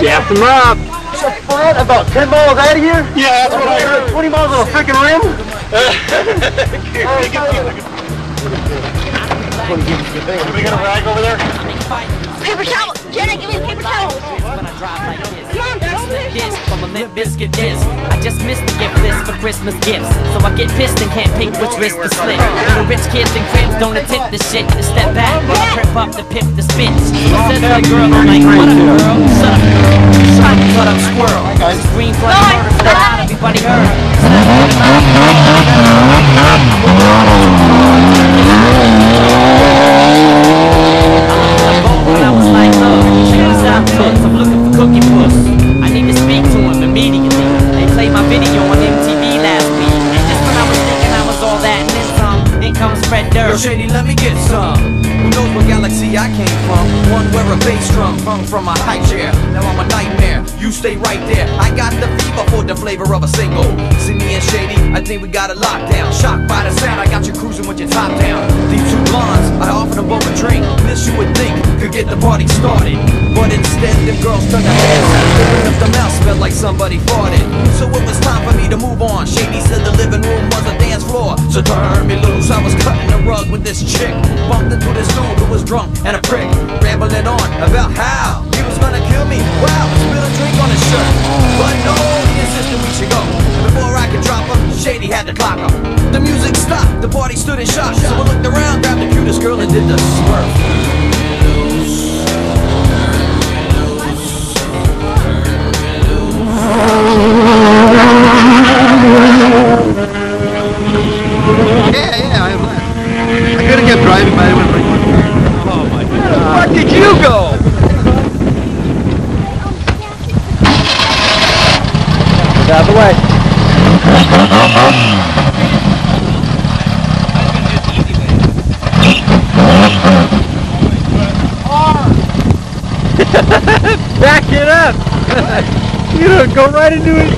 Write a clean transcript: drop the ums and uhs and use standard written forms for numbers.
Gas them up. So flat, about 10 miles out of here? Yeah, that's what I heard. 20 miles on a freaking rim? We got a rag over there? Paper towel! Jenna, give me a paper towel! Come on, this from a Limp Bizkit disc. I just missed the gift list for Christmas gifts, so I get pissed and can't pick which wrist to slit. Little rich kids and cribs don't attempt this shit. Just step back, trip up the pip the spin. So I said to the girl, I'm like, what up, girl? Shut up, girl. Shut up, squirrel. Scream blood murder so loud everybody heard. I was like, cheers out, toots. I'm looking for Cookie Puss. I need to speak to him immediately. They played my video on MTV last week, and just when I was thinking I was all that and then some, in comes Fred Durst. Yo, Shady, let me get some. Who knows what galaxy I came from? One where a bass drum hung from my high chair. Now I'm a nightmare, you stay right there. I got the fever for the flavor of a single. See me and Shady, I think we got it locked down. Shocked by the sound, I got you cruising with your top down. These two blondes, I offered them both a drink. This you would think could get the party started, but instead the girls turned their heads. Opened up the mouth, smelled like somebody farted. So it was time for me to move on. Shady said the living room was a dance floor, so turn me loose. I was cutting the rug with this chick, bumped into this dude who was drunk and a prick, rambling on about how he was gonna kill me. Wow, spilled a drink on his shirt, but no, he insisted we should go. And before I could drop him, Shady had to clock him. The music stopped, the party stood in shock. So I looked around, grabbed the cutest girl and did the smurf. Yeah, I am. I could have kept driving, but I didn't want to bring one. Oh my God. Where did you go? Get out of the way. Back it up! You don't go right into it.